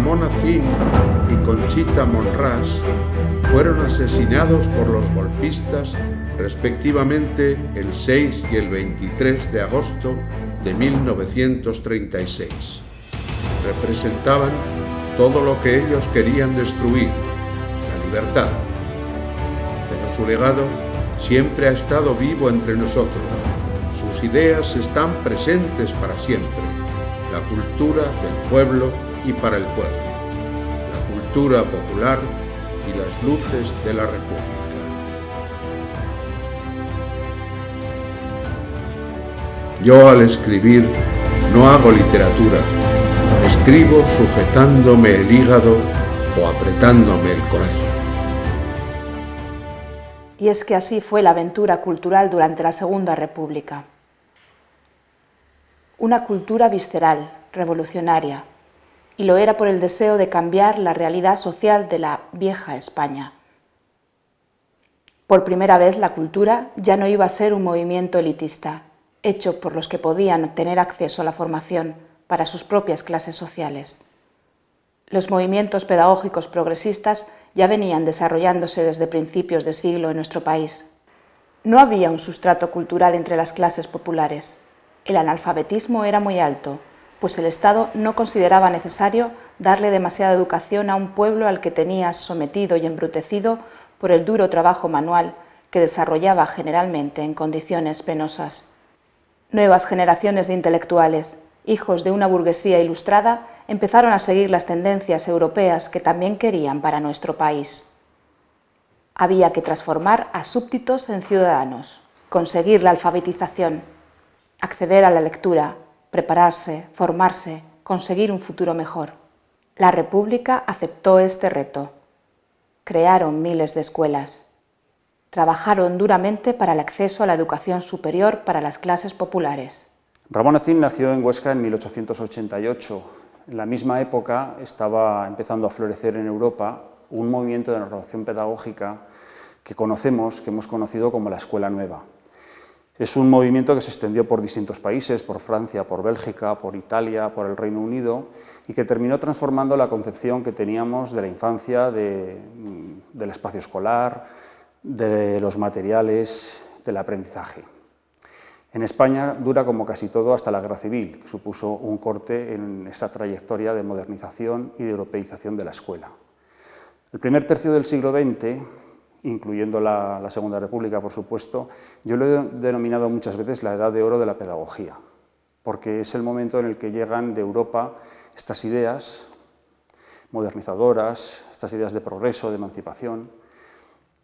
Ramón Acín y Conchita Monràs fueron asesinados por los golpistas respectivamente el 6 y el 23 de agosto de 1936. Representaban todo lo que ellos querían destruir, la libertad. Pero su legado siempre ha estado vivo entre nosotros. Sus ideas están presentes para siempre. La cultura del pueblo y para el pueblo. La cultura popular y las luces de la República. Yo al escribir no hago literatura, escribo sujetándome el hígado o apretándome el corazón. Y es que así fue la aventura cultural durante la Segunda República. Una cultura visceral, revolucionaria, y lo era por el deseo de cambiar la realidad social de la vieja España. Por primera vez la cultura ya no iba a ser un movimiento elitista, hecho por los que podían tener acceso a la formación para sus propias clases sociales. Los movimientos pedagógicos progresistas ya venían desarrollándose desde principios de siglo en nuestro país. No había un sustrato cultural entre las clases populares. El analfabetismo era muy alto, pues el Estado no consideraba necesario darle demasiada educación a un pueblo al que tenía sometido y embrutecido por el duro trabajo manual que desarrollaba generalmente en condiciones penosas. Nuevas generaciones de intelectuales, hijos de una burguesía ilustrada, empezaron a seguir las tendencias europeas que también querían para nuestro país. Había que transformar a súbditos en ciudadanos, conseguir la alfabetización, acceder a la lectura, prepararse, formarse, conseguir un futuro mejor. La República aceptó este reto. Crearon miles de escuelas. Trabajaron duramente para el acceso a la educación superior para las clases populares. Ramón Acín nació en Huesca en 1888. En la misma época estaba empezando a florecer en Europa un movimiento de renovación pedagógica que hemos conocido como la Escuela Nueva. Es un movimiento que se extendió por distintos países, por Francia, por Bélgica, por Italia, por el Reino Unido, y que terminó transformando la concepción que teníamos de la infancia, del espacio escolar, de los materiales, del aprendizaje. En España dura como casi todo hasta la Guerra Civil, que supuso un corte en esa trayectoria de modernización y de europeización de la escuela. El primer tercio del siglo XX, incluyendo la Segunda República, por supuesto, yo lo he denominado muchas veces la edad de oro de la pedagogía, porque es el momento en el que llegan de Europa estas ideas modernizadoras, estas ideas de progreso, de emancipación,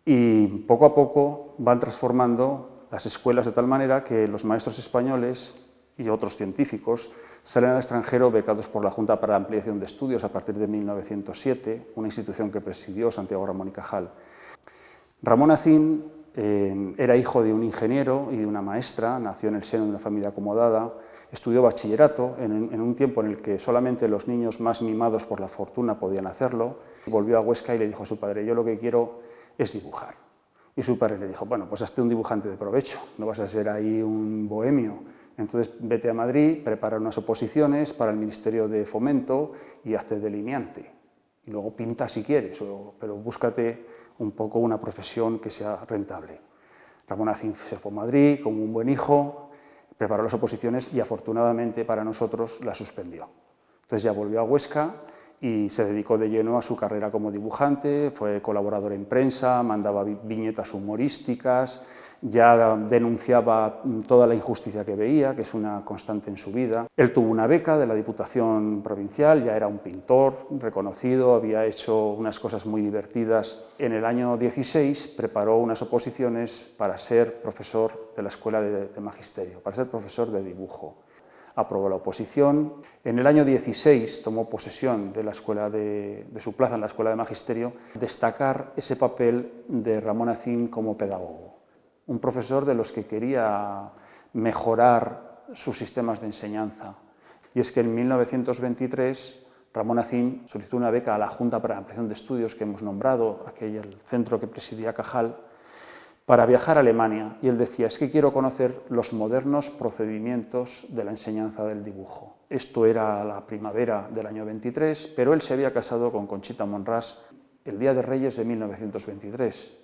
y poco a poco van transformando las escuelas de tal manera que los maestros españoles y otros científicos salen al extranjero becados por la Junta para la Ampliación de Estudios a partir de 1907, una institución que presidió Santiago Ramón y Cajal. Ramón Acín era hijo de un ingeniero y de una maestra, nació en el seno de una familia acomodada, estudió bachillerato en un tiempo en el que solamente los niños más mimados por la fortuna podían hacerlo. Volvió a Huesca y le dijo a su padre: yo lo que quiero es dibujar. Y su padre le dijo: bueno, pues hazte un dibujante de provecho, no vas a ser ahí un bohemio. Entonces vete a Madrid, prepara unas oposiciones para el Ministerio de Fomento y hazte delineante. Y luego pinta si quieres, pero búscate un poco una profesión que sea rentable. Ramón Acín se fue a Madrid como un buen hijo, preparó las oposiciones y afortunadamente para nosotros las suspendió. Entonces ya volvió a Huesca y se dedicó de lleno a su carrera como dibujante, fue colaborador en prensa, mandaba viñetas humorísticas, ya denunciaba toda la injusticia que veía, que es una constante en su vida. Él tuvo una beca de la Diputación Provincial, ya era un pintor reconocido, había hecho unas cosas muy divertidas. En el año 16 preparó unas oposiciones para ser profesor de la Escuela de Magisterio, para ser profesor de dibujo. Aprobó la oposición. En el año 16 tomó posesión de su plaza en la Escuela de Magisterio. Destacar ese papel de Ramón Acín como pedagogo, un profesor de los que quería mejorar sus sistemas de enseñanza. Y es que en 1923 Ramón Acín solicitó una beca a la Junta para la Ampliación de Estudios que hemos nombrado, aquel centro que presidía Cajal, para viajar a Alemania, y él decía, es que quiero conocer los modernos procedimientos de la enseñanza del dibujo. Esto era la primavera del año 23, pero él se había casado con Conchita Monràs el Día de Reyes de 1923,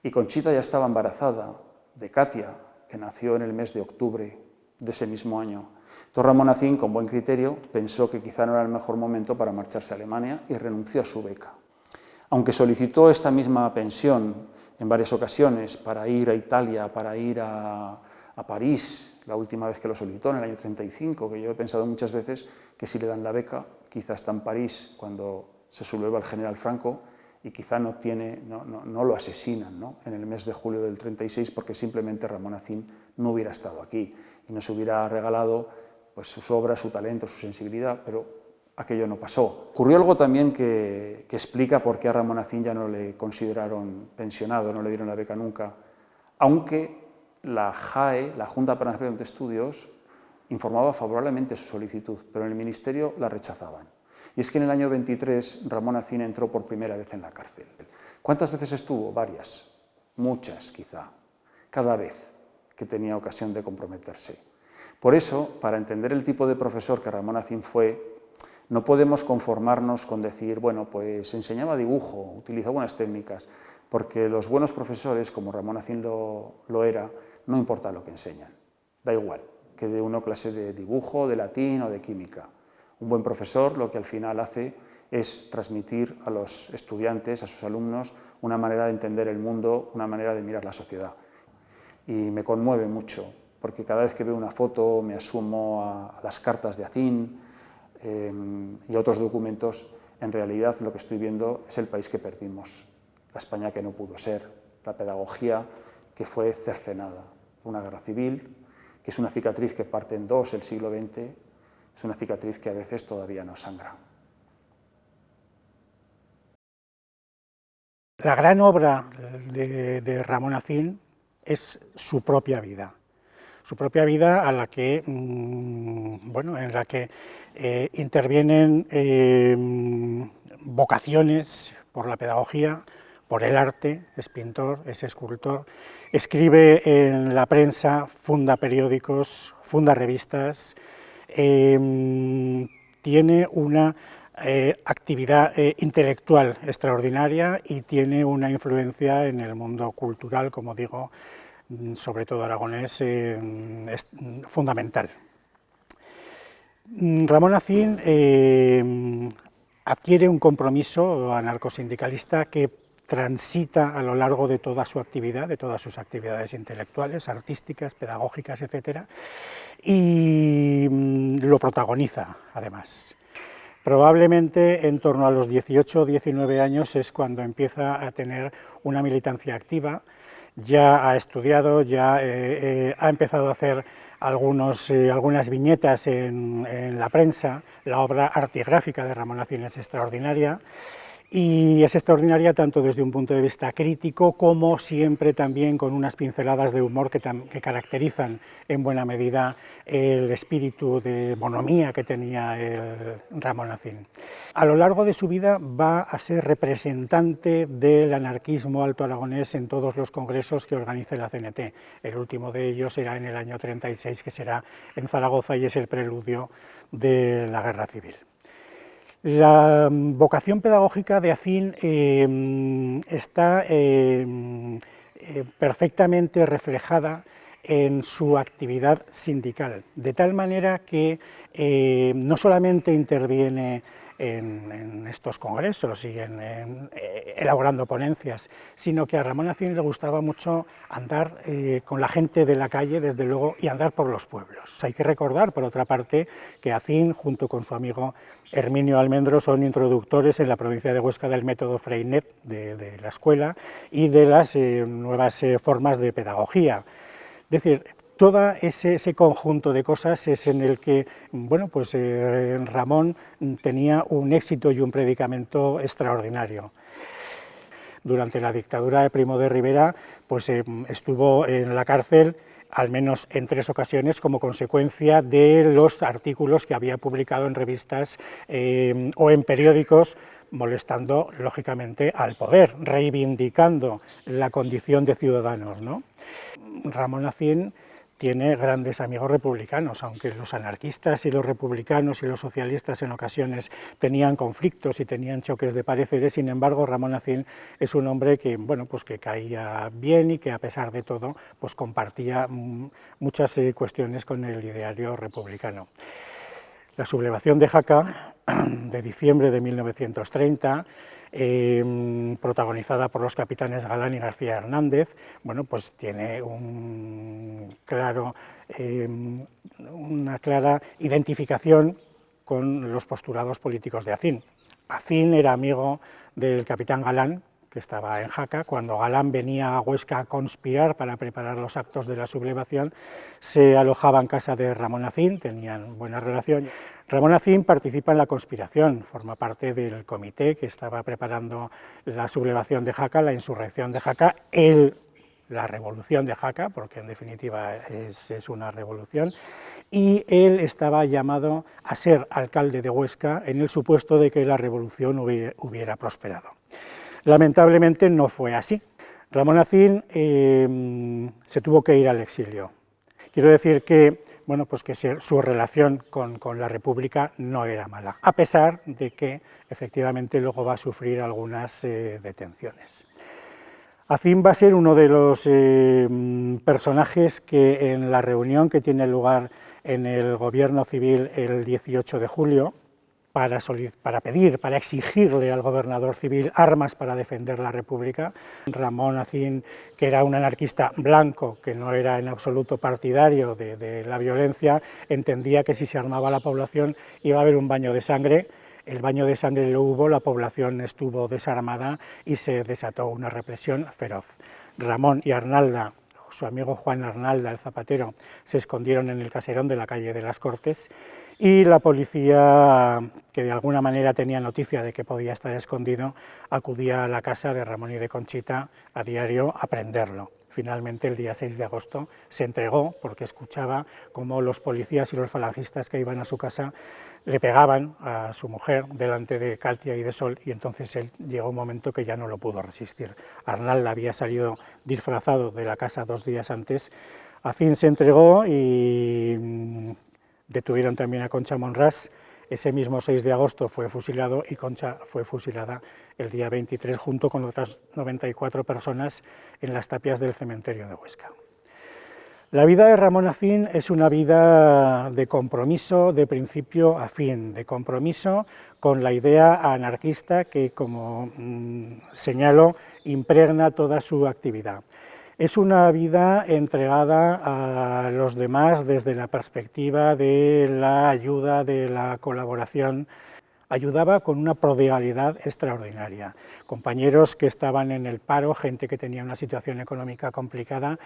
y Conchita ya estaba embarazada de Katia, que nació en el mes de octubre de ese mismo año. Entonces Ramón Acín, con buen criterio, pensó que quizá no era el mejor momento para marcharse a Alemania y renunció a su beca. Aunque solicitó esta misma pensión en varias ocasiones para ir a Italia, para ir a París, la última vez que lo solicitó, en el año 35, que yo he pensado muchas veces que si le dan la beca, quizá está en París cuando se subleva el general Franco y quizá no lo asesinan, ¿no?, en el mes de julio del 36, porque simplemente Ramón Acín no hubiera estado aquí y nos hubiera regalado pues, sus obras, su talento, su sensibilidad, pero aquello no pasó. Ocurrió algo también que explica por qué a Ramón Acín ya no le consideraron pensionado, no le dieron la beca nunca, aunque la JAE, la Junta para Nacional de Estudios, informaba favorablemente su solicitud, pero en el Ministerio la rechazaban. Y es que en el año 23 Ramón Acín entró por primera vez en la cárcel. ¿Cuántas veces estuvo? Varias, muchas quizá, cada vez que tenía ocasión de comprometerse. Por eso, para entender el tipo de profesor que Ramón Acín fue, no podemos conformarnos con decir, bueno, pues enseñaba dibujo, utilizaba buenas técnicas, porque los buenos profesores, como Ramón Acín lo era, no importa lo que enseñan, da igual que dé uno clase de dibujo, de latín o de química. Un buen profesor lo que al final hace es transmitir a los estudiantes, a sus alumnos, una manera de entender el mundo, una manera de mirar la sociedad. Y me conmueve mucho, porque cada vez que veo una foto me asumo a las cartas de Acín y otros documentos. En realidad lo que estoy viendo es el país que perdimos, la España que no pudo ser, la pedagogía que fue cercenada por una guerra civil, que es una cicatriz que parte en dos el siglo XX, es una cicatriz que a veces todavía nos sangra. La gran obra de Ramón Acín es su propia vida a la que, en la que intervienen vocaciones por la pedagogía, por el arte, es pintor, es escultor, escribe en la prensa, funda periódicos, funda revistas, tiene una actividad intelectual extraordinaria y tiene una influencia en el mundo cultural, como digo, sobre todo aragonés, es fundamental. Ramón Acín adquiere un compromiso anarcosindicalista que transita a lo largo de toda su actividad, de todas sus actividades intelectuales, artísticas, pedagógicas, etc., y lo protagoniza, además. Probablemente en torno a los 18 o 19 años es cuando empieza a tener una militancia activa. Ya ha estudiado, ya ha empezado a hacer algunas viñetas en la prensa. La obra artigráfica de Ramón Acín es extraordinaria, y es extraordinaria tanto desde un punto de vista crítico como siempre también con unas pinceladas de humor que caracterizan en buena medida el espíritu de bonomía que tenía el Ramón Acín. A lo largo de su vida va a ser representante del anarquismo alto aragonés en todos los congresos que organiza la CNT. El último de ellos será en el año 36, que será en Zaragoza, y es el preludio de la Guerra Civil. La vocación pedagógica de Acín está perfectamente reflejada en su actividad sindical, de tal manera que no solamente interviene en estos congresos y elaborando ponencias, sino que a Ramón Acín le gustaba mucho andar con la gente de la calle, desde luego, y andar por los pueblos. Hay que recordar, por otra parte, que Acín, junto con su amigo Herminio Almendro, son introductores en la provincia de Huesca del método Freinet de la escuela y de las nuevas formas de pedagogía. Es decir, todo ese conjunto de cosas es en el que Ramón tenía un éxito y un predicamento extraordinario. Durante la dictadura de Primo de Rivera estuvo en la cárcel al menos en 3 ocasiones, como consecuencia de los artículos que había publicado en revistas o en periódicos, molestando lógicamente al poder, reivindicando la condición de ciudadanos, ¿no? Ramón Acín tiene grandes amigos republicanos, aunque los anarquistas y los republicanos y los socialistas en ocasiones tenían conflictos y tenían choques de pareceres. Sin embargo, Ramón Acín es un hombre que, bueno, pues que caía bien y que a pesar de todo pues compartía muchas cuestiones con el ideario republicano. La sublevación de Jaca, de diciembre de 1930, protagonizada por los capitanes Galán y García Hernández, bueno, pues tiene una clara identificación con los postulados políticos de Acín. Acín era amigo del capitán Galán, que estaba en Jaca. Cuando Galán venía a Huesca a conspirar para preparar los actos de la sublevación, se alojaba en casa de Ramón Acín, tenían buena relación. Ramón Acín participa en la conspiración, forma parte del comité que estaba preparando la sublevación de Jaca, la insurrección de Jaca, la revolución de Jaca, porque en definitiva es una revolución, y él estaba llamado a ser alcalde de Huesca en el supuesto de que la revolución hubiera prosperado. Lamentablemente no fue así. Ramón Acín se tuvo que ir al exilio. Quiero decir que, bueno, pues que su relación con la República no era mala, a pesar de que efectivamente luego va a sufrir algunas detenciones. Acín va a ser uno de los personajes que en la reunión que tiene lugar en el Gobierno Civil el 18 de julio, para exigirle al gobernador civil armas para defender la República. Ramón Acín, que era un anarquista blanco, que no era en absoluto partidario de la violencia, entendía que si se armaba la población iba a haber un baño de sangre. El baño de sangre lo hubo, la población estuvo desarmada y se desató una represión feroz. Ramón y Arnalda, su amigo Juan Arnalda, el zapatero, se escondieron en el caserón de la calle de las Cortes, y la policía, que de alguna manera tenía noticia de que podía estar escondido, acudía a la casa de Ramón y de Conchita a diario a prenderlo. Finalmente, el día 6 de agosto, se entregó porque escuchaba cómo los policías y los falangistas que iban a su casa le pegaban a su mujer delante de Katia y de Sol, y entonces él llegó un momento que ya no lo pudo resistir. Arnalda había salido disfrazado de la casa 2 días antes. Acín se entregó y detuvieron también a Concha Monràs. Ese mismo 6 de agosto fue fusilado y Concha fue fusilada el día 23 junto con otras 94 personas en las tapias del cementerio de Huesca. La vida de Ramón Acín es una vida de compromiso de principio a fin, de compromiso con la idea anarquista que, como señalo, impregna toda su actividad. Es una vida entregada a los demás desde la perspectiva de la ayuda, de la colaboración. Ayudaba con una prodigalidad extraordinaria. Compañeros que estaban en el paro, gente que tenía una situación económica complicada,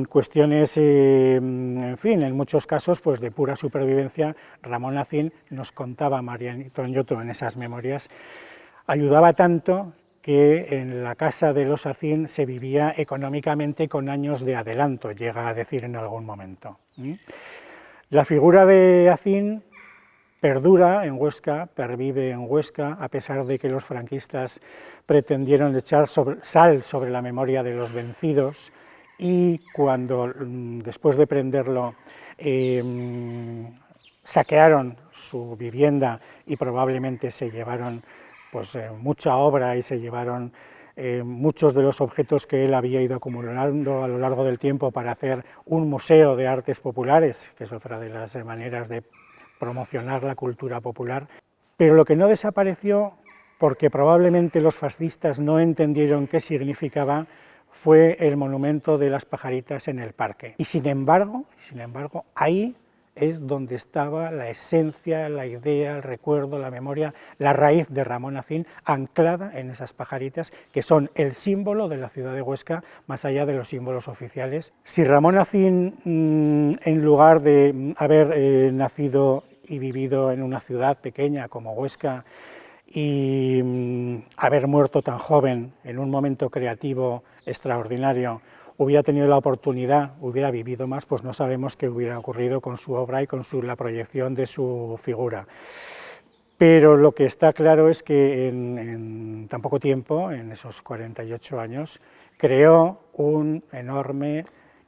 cuestiones, en fin, en muchos casos pues de pura supervivencia. Ramón Acín, nos contaba Mariano Toñoto en esas memorias, ayudaba tanto que en la casa de los Acín se vivía económicamente con años de adelanto, llega a decir en algún momento. La figura de Acín perdura en Huesca, pervive en Huesca, a pesar de que los franquistas pretendieron echar sal sobre la memoria de los vencidos, y cuando, después de prenderlo, saquearon su vivienda y probablemente se llevaron pues mucha obra y se llevaron muchos de los objetos que él había ido acumulando a lo largo del tiempo para hacer un museo de artes populares, que es otra de las maneras de promocionar la cultura popular. Pero lo que no desapareció, porque probablemente los fascistas no entendieron qué significaba, fue el monumento de las pajaritas en el parque. Y sin embargo, ahí es donde estaba la esencia, la idea, el recuerdo, la memoria, la raíz de Ramón Acín, anclada en esas pajaritas que son el símbolo de la ciudad de Huesca, más allá de los símbolos oficiales. Si Ramón Acín, en lugar de haber nacido y vivido en una ciudad pequeña como Huesca y haber muerto tan joven en un momento creativo extraordinario, hubiera tenido la oportunidad, hubiera vivido más, pues no sabemos qué hubiera ocurrido con su obra y con la proyección de su figura. Pero lo que está claro es que en tan poco tiempo, en esos 48 años,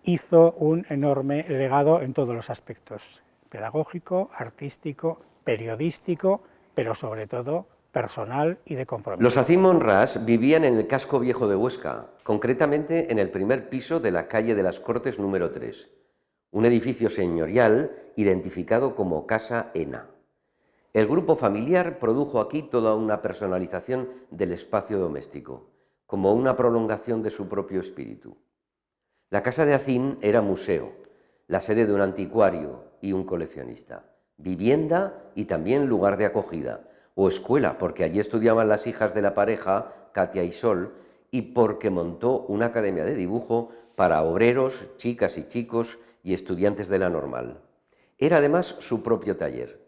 hizo un enorme legado en todos los aspectos, pedagógico, artístico, periodístico, pero sobre todo personal y de compromiso. Los Acín Monràs vivían en el casco viejo de Huesca, concretamente en el primer piso de la calle de las Cortes número 3, un edificio señorial identificado como Casa Ena. El grupo familiar produjo aquí toda una personalización del espacio doméstico, como una prolongación de su propio espíritu. La casa de Acín era museo, la sede de un anticuario y un coleccionista, vivienda y también lugar de acogida, o escuela, porque allí estudiaban las hijas de la pareja, Katia y Sol, y porque montó una academia de dibujo para obreros, chicas y chicos y estudiantes de la normal. Era además su propio taller.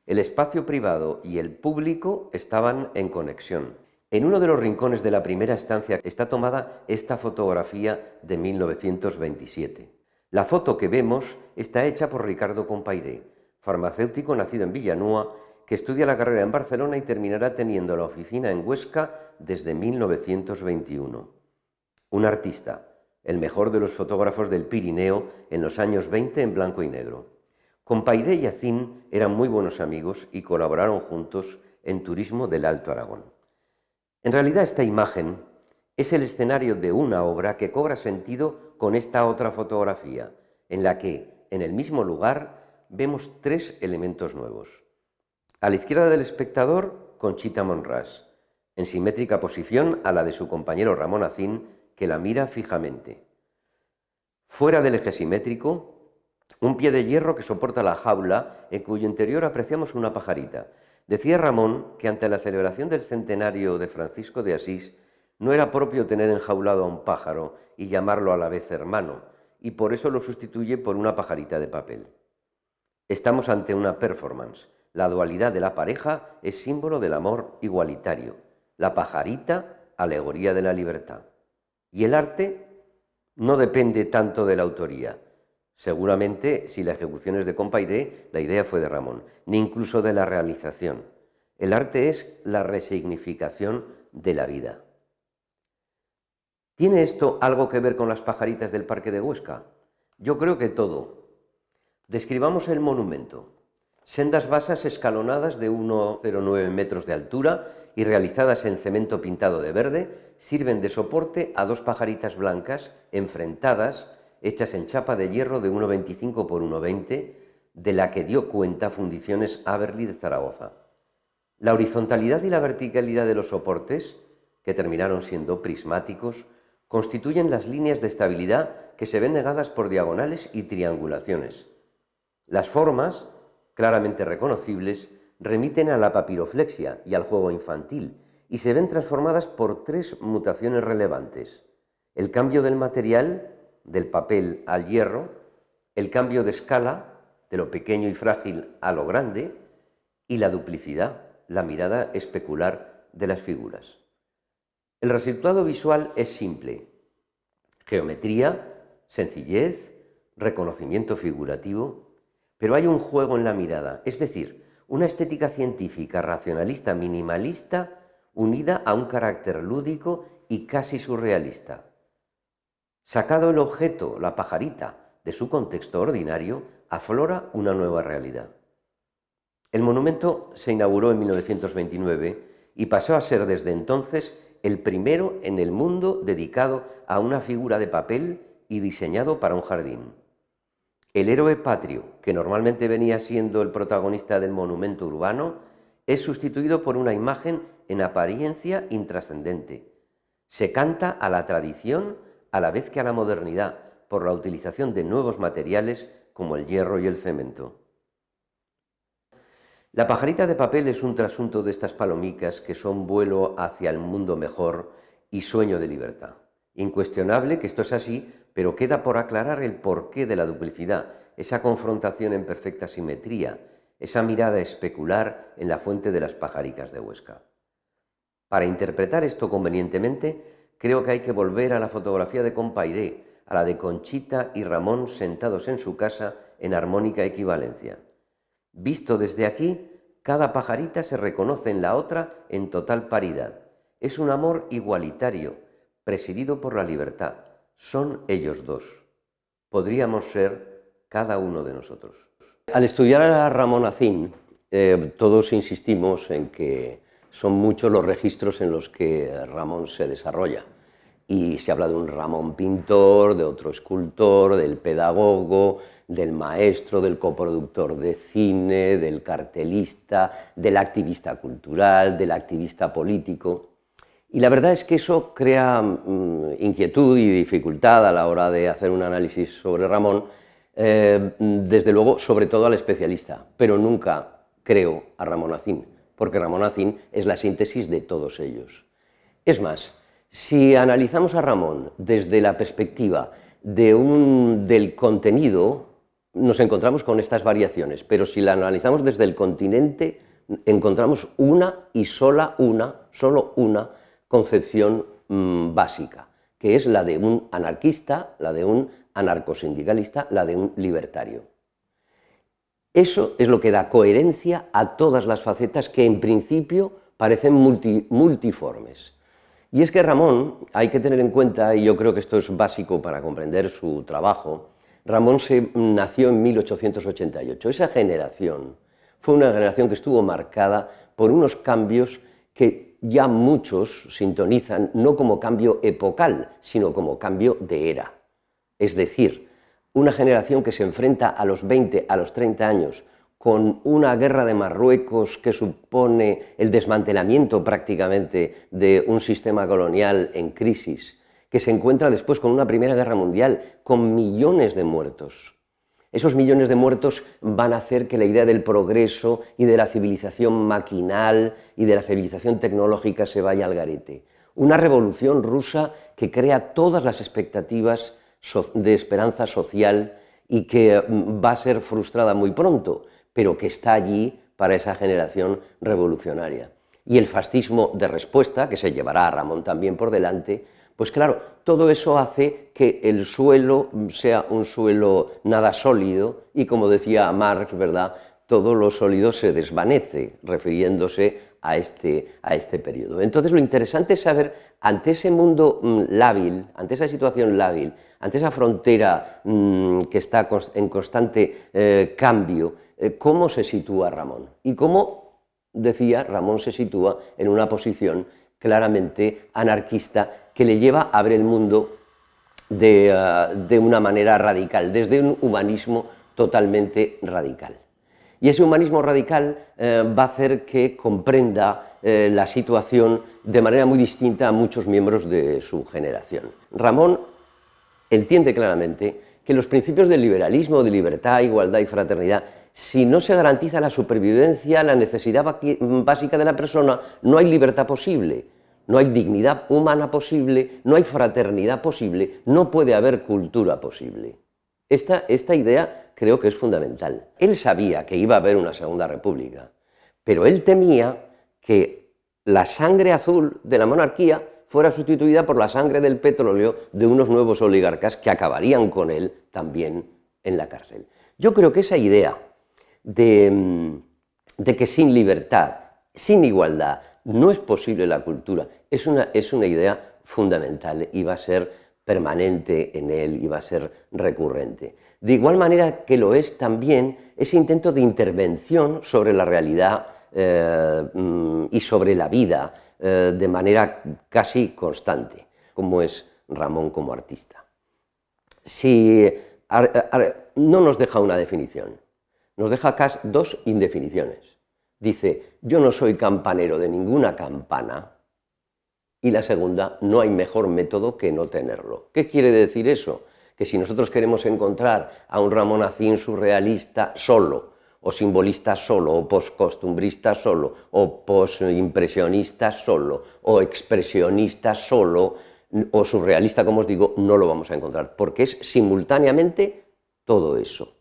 El espacio privado y el público estaban en conexión. En uno de los rincones de la primera estancia está tomada esta fotografía de 1927. La foto que vemos está hecha por Ricardo Compairé, farmacéutico nacido en Villanueva, que estudia la carrera en Barcelona y terminará teniendo la oficina en Huesca desde 1921. Un artista, el mejor de los fotógrafos del Pirineo en los años 20 en blanco y negro. Compairé y Acín eran muy buenos amigos y colaboraron juntos en turismo del Alto Aragón. En realidad esta imagen es el escenario de una obra que cobra sentido con esta otra fotografía, en la que, en el mismo lugar, vemos tres elementos nuevos. A la izquierda del espectador, Conchita Monràs, en simétrica posición a la de su compañero Ramón Acín, que la mira fijamente. Fuera del eje simétrico, un pie de hierro que soporta la jaula, en cuyo interior apreciamos una pajarita. Decía Ramón que ante la celebración del centenario de Francisco de Asís no era propio tener enjaulado a un pájaro y llamarlo a la vez hermano, y por eso lo sustituye por una pajarita de papel. Estamos ante una performance. La dualidad de la pareja es símbolo del amor igualitario. La pajarita, alegoría de la libertad. Y el arte no depende tanto de la autoría. Seguramente, si la ejecución es de Compairé, la idea fue de Ramón, ni incluso de la realización. El arte es la resignificación de la vida. ¿Tiene esto algo que ver con las pajaritas del Parque de Huesca? Yo creo que todo. Describamos el monumento. Sendas basas escalonadas de 1,09 metros de altura y realizadas en cemento pintado de verde, sirven de soporte a dos pajaritas blancas enfrentadas, hechas en chapa de hierro de 1,25 por 1,20, de la que dio cuenta Fundiciones Aberli de Zaragoza. La horizontalidad y la verticalidad de los soportes, que terminaron siendo prismáticos, constituyen las líneas de estabilidad que se ven negadas por diagonales y triangulaciones. Las formas, claramente reconocibles, remiten a la papiroflexia y al juego infantil, y se ven transformadas por tres mutaciones relevantes: el cambio del material, del papel al hierro, el cambio de escala, de lo pequeño y frágil a lo grande, y la duplicidad, la mirada especular de las figuras. El resultado visual es simple: geometría, sencillez, reconocimiento figurativo, pero hay un juego en la mirada, es decir, una estética científica, racionalista, minimalista, unida a un carácter lúdico y casi surrealista. Sacado el objeto, la pajarita, de su contexto ordinario, aflora una nueva realidad. El monumento se inauguró en 1929 y pasó a ser desde entonces el primero en el mundo dedicado a una figura de papel y diseñado para un jardín. El héroe patrio, que normalmente venía siendo el protagonista del monumento urbano, es sustituido por una imagen en apariencia intrascendente. Se canta a la tradición a la vez que a la modernidad, por la utilización de nuevos materiales como el hierro y el cemento. La pajarita de papel es un trasunto de estas palomicas que son vuelo hacia el mundo mejor y sueño de libertad. Incuestionable que esto es así, pero queda por aclarar el porqué de la duplicidad, esa confrontación en perfecta simetría, esa mirada especular en la fuente de las pajaricas de Huesca. Para interpretar esto convenientemente, creo que hay que volver a la fotografía de Compairé, a la de Conchita y Ramón sentados en su casa en armónica equivalencia. Visto desde aquí, cada pajarita se reconoce en la otra en total paridad. Es un amor igualitario, presidido por la libertad. Son ellos dos. Podríamos ser cada uno de nosotros. Al estudiar a Ramón Acín, todos insistimos en que son muchos los registros en los que Ramón se desarrolla. Y se habla de un Ramón pintor, de otro escultor, del pedagogo, del maestro, del coproductor de cine, del cartelista, del activista cultural, del activista político. Y la verdad es que eso crea inquietud y dificultad a la hora de hacer un análisis sobre Ramón, desde luego, sobre todo al especialista, pero nunca creo a Ramón Acín, porque Ramón Acín es la síntesis de todos ellos. Es más, si analizamos a Ramón desde la perspectiva del contenido, nos encontramos con estas variaciones, pero si la analizamos desde el continente, encontramos una y solo una concepción básica, que es la de un anarquista, la de un anarcosindicalista, la de un libertario. Eso es lo que da coherencia a todas las facetas que en principio parecen multiformes. Y es que Ramón, hay que tener en cuenta, y yo creo que esto es básico para comprender su trabajo, Ramón nació en 1888. Esa generación fue una generación que estuvo marcada por unos cambios que ya muchos sintonizan no como cambio epocal, sino como cambio de era. Es decir, una generación que se enfrenta a los 20, a los 30 años con una guerra de Marruecos que supone el desmantelamiento prácticamente de un sistema colonial en crisis, que se encuentra después con una Primera Guerra Mundial, con millones de muertos. Esos millones de muertos van a hacer que la idea del progreso y de la civilización maquinal y de la civilización tecnológica se vaya al garete. Una revolución rusa que crea todas las expectativas de esperanza social y que va a ser frustrada muy pronto, pero que está allí para esa generación revolucionaria. Y el fascismo de respuesta, que se llevará a Ramón también por delante, pues claro, todo eso hace que el suelo sea un suelo nada sólido y, como decía Marx, ¿verdad?, todo lo sólido se desvanece, refiriéndose a este periodo. Entonces, lo interesante es saber, ante ese mundo lábil, ante esa situación lábil, ante esa frontera que está en constante cambio, cómo se sitúa Ramón. Y cómo, decía, Ramón se sitúa en una posición claramente anarquista que le lleva a ver el mundo de una manera radical, desde un humanismo totalmente radical. Y ese humanismo radical va a hacer que comprenda la situación de manera muy distinta a muchos miembros de su generación. Ramón entiende claramente que los principios del liberalismo, de libertad, igualdad y fraternidad, si no se garantiza la supervivencia, la necesidad básica de la persona, no hay libertad posible, no hay dignidad humana posible, no hay fraternidad posible, no puede haber cultura posible. Esta idea creo que es fundamental. Él sabía que iba a haber una Segunda República, pero él temía que la sangre azul de la monarquía fuera sustituida por la sangre del petróleo de unos nuevos oligarcas que acabarían con él también en la cárcel. Yo creo que esa idea de que sin libertad, sin igualdad, no es posible la cultura, es una idea fundamental y va a ser permanente en él y va a ser recurrente. De igual manera que lo es también ese intento de intervención sobre la realidad y sobre la vida de manera casi constante, como es Ramón como artista. No nos deja una definición, nos deja casi dos indefiniciones. Dice, yo no soy campanero de ninguna campana, y la segunda, no hay mejor método que no tenerlo. ¿Qué quiere decir eso? Que si nosotros queremos encontrar a un Ramón Acín surrealista solo, o simbolista solo, o postcostumbrista solo, o postimpresionista solo, o expresionista solo, o surrealista, como os digo, no lo vamos a encontrar, porque es simultáneamente todo eso.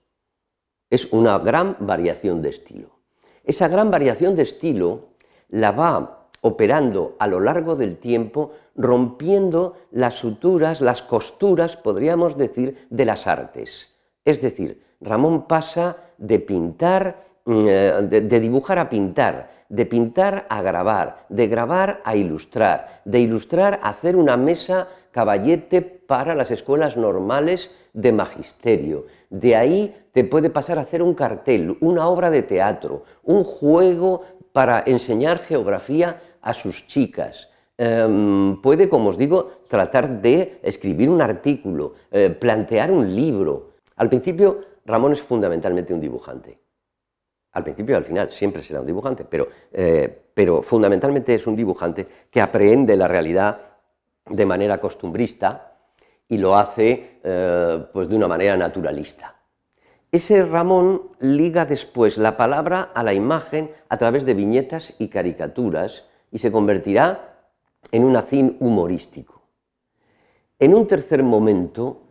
Es una gran variación de estilo. Esa gran variación de estilo la va operando a lo largo del tiempo, rompiendo las suturas, las costuras, podríamos decir, de las artes. Es decir, Ramón pasa de pintar, de dibujar a pintar, de pintar a grabar, de grabar a ilustrar, de ilustrar a hacer una mesa caballete para las escuelas normales de magisterio. De ahí te puede pasar a hacer un cartel, una obra de teatro, un juego para enseñar geografía a sus chicas. Puede, como os digo, tratar de escribir un artículo, plantear un libro. Al principio, Ramón es fundamentalmente un dibujante. Al principio y al final siempre será un dibujante, pero fundamentalmente es un dibujante que aprehende la realidad de manera costumbrista y lo hace pues de una manera naturalista. Ese Ramón liga después la palabra a la imagen a través de viñetas y caricaturas y se convertirá en un hacín humorístico. En un tercer momento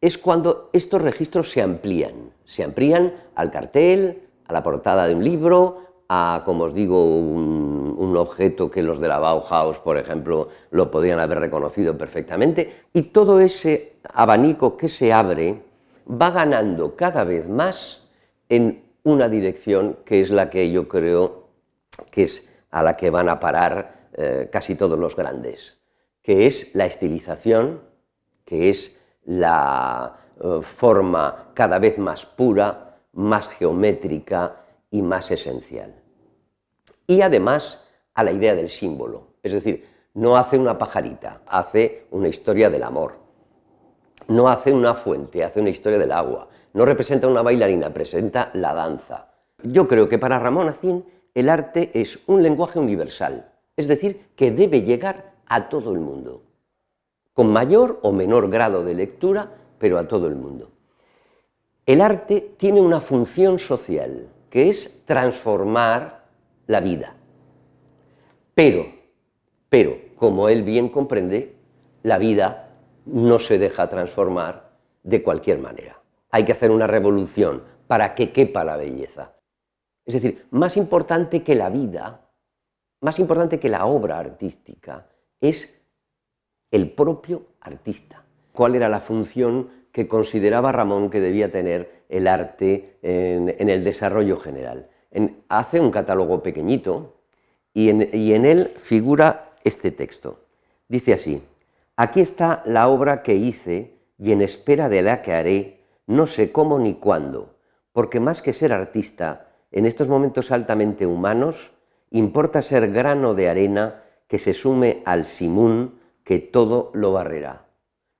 es cuando estos registros se amplían al cartel, a la portada de un libro, a, como os digo, un objeto que los de la Bauhaus, por ejemplo, lo podrían haber reconocido perfectamente, y todo ese abanico que se abre va ganando cada vez más en una dirección que es la que yo creo que es a la que van a parar casi todos los grandes, que es la estilización, que es la forma cada vez más pura, más geométrica y más esencial. Y además a la idea del símbolo, es decir, no hace una pajarita, hace una historia del amor. No hace una fuente, hace una historia del agua. No representa una bailarina, presenta la danza. Yo creo que para Ramón Acín el arte es un lenguaje universal, es decir, que debe llegar a todo el mundo, con mayor o menor grado de lectura, pero a todo el mundo. El arte tiene una función social, que es transformar la vida. Pero, como él bien comprende, la vida no se deja transformar de cualquier manera. Hay que hacer una revolución para que quepa la belleza. Es decir, más importante que la vida, más importante que la obra artística, es el propio artista. ¿Cuál era la función que consideraba Ramón que debía tener el arte en el desarrollo general? Hace un catálogo pequeñito y en él figura este texto. Dice así: aquí está la obra que hice y en espera de la que haré, no sé cómo ni cuándo, porque más que ser artista, en estos momentos altamente humanos, importa ser grano de arena que se sume al simún que todo lo barrerá.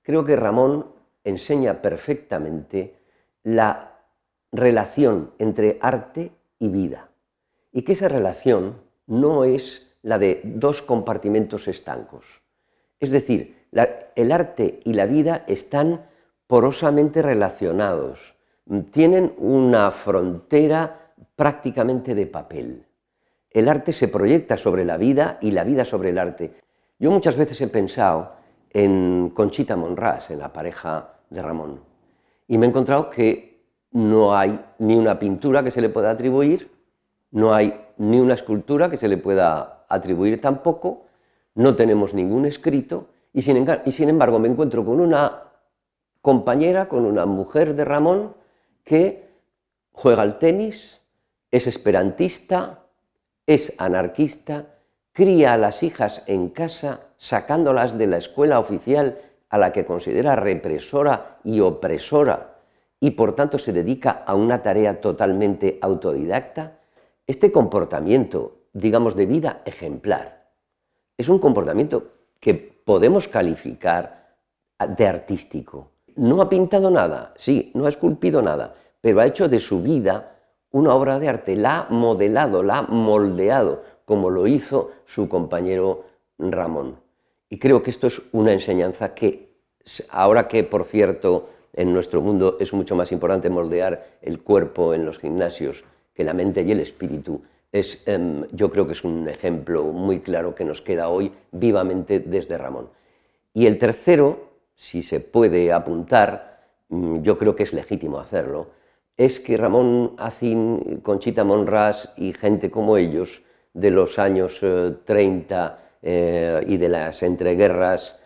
Creo que Ramón enseña perfectamente la relación entre arte y vida, y que esa relación no es la de dos compartimentos estancos. Es decir, el arte y la vida están porosamente relacionados, tienen una frontera prácticamente de papel. El arte se proyecta sobre la vida y la vida sobre el arte. Yo muchas veces he pensado en Conchita Monràs, en la pareja de Ramón, y me he encontrado que no hay ni una pintura que se le pueda atribuir, no hay ni una escultura que se le pueda atribuir tampoco, no tenemos ningún escrito, y sin embargo me encuentro con una compañera, con una mujer de Ramón, que juega al tenis, es esperantista, es anarquista, cría a las hijas en casa, sacándolas de la escuela oficial a la que considera represora y opresora, y por tanto se dedica a una tarea totalmente autodidacta. Este comportamiento, digamos, de vida ejemplar, es un comportamiento que podemos calificar de artístico. No ha pintado nada, sí, no ha esculpido nada, pero ha hecho de su vida una obra de arte, la ha modelado, la ha moldeado, como lo hizo su compañero Ramón. Y creo que esto es una enseñanza que, ahora que, por cierto, en nuestro mundo es mucho más importante moldear el cuerpo en los gimnasios que la mente y el espíritu, yo creo que es un ejemplo muy claro que nos queda hoy vivamente desde Ramón. Y el tercero, si se puede apuntar, yo creo que es legítimo hacerlo, es que Ramón Acín, Conchita Monràs y gente como ellos de los años 30 y de las entreguerras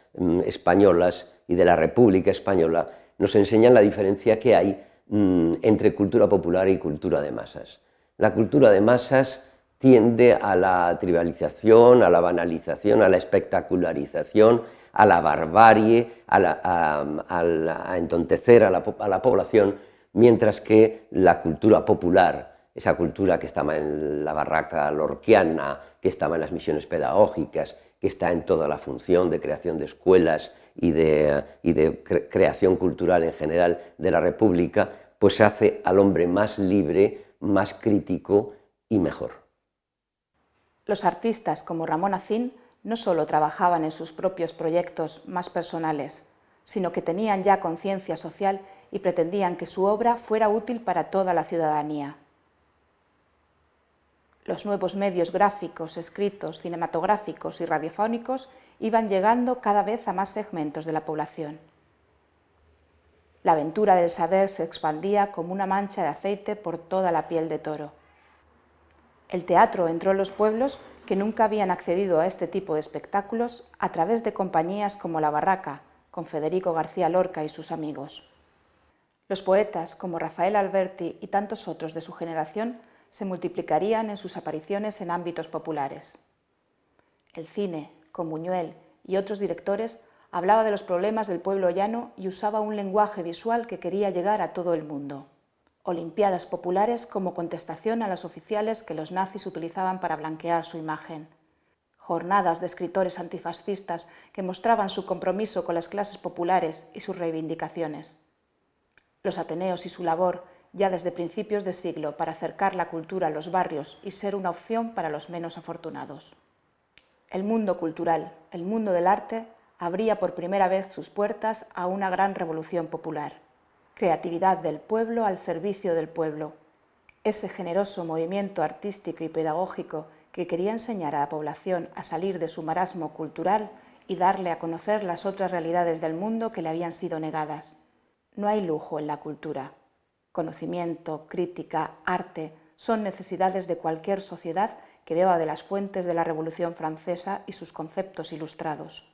españolas y de la República Española, nos enseñan la diferencia que hay entre cultura popular y cultura de masas. La cultura de masas tiende a la trivialización, a la banalización, a la espectacularización, a la barbarie, a entontecer a la población, mientras que la cultura popular, esa cultura que estaba en la barraca lorquiana, que estaba en las misiones pedagógicas, que está en toda la función de creación de escuelas y de creación cultural en general de la República, pues hace al hombre más libre, más crítico y mejor. Los artistas como Ramón Acín no solo trabajaban en sus propios proyectos más personales, sino que tenían ya conciencia social y pretendían que su obra fuera útil para toda la ciudadanía. Los nuevos medios gráficos, escritos, cinematográficos y radiofónicos iban llegando cada vez a más segmentos de la población. La aventura del saber se expandía como una mancha de aceite por toda la piel de toro. El teatro entró en los pueblos que nunca habían accedido a este tipo de espectáculos a través de compañías como La Barraca, con Federico García Lorca y sus amigos. Los poetas como Rafael Alberti y tantos otros de su generación se multiplicarían en sus apariciones en ámbitos populares. El cine, con Buñuel y otros directores, hablaba de los problemas del pueblo llano y usaba un lenguaje visual que quería llegar a todo el mundo. Olimpiadas populares como contestación a los oficiales que los nazis utilizaban para blanquear su imagen. Jornadas de escritores antifascistas que mostraban su compromiso con las clases populares y sus reivindicaciones. Los ateneos y su labor, ya desde principios de siglo, para acercar la cultura a los barrios y ser una opción para los menos afortunados. El mundo cultural, el mundo del arte, abría por primera vez sus puertas a una gran revolución popular. Creatividad del pueblo al servicio del pueblo. Ese generoso movimiento artístico y pedagógico que quería enseñar a la población a salir de su marasmo cultural y darle a conocer las otras realidades del mundo que le habían sido negadas. No hay lujo en la cultura. Conocimiento, crítica, arte son necesidades de cualquier sociedad que beba de las fuentes de la Revolución Francesa y sus conceptos ilustrados.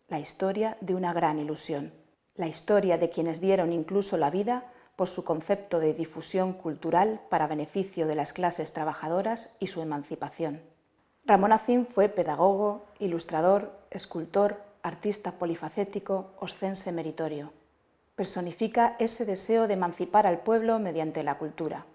La historia de una gran ilusión. La historia de quienes dieron incluso la vida por su concepto de difusión cultural para beneficio de las clases trabajadoras y su emancipación. Ramón Acín fue pedagogo, ilustrador, escultor, artista polifacético, oscense meritorio. Personifica ese deseo de emancipar al pueblo mediante la cultura.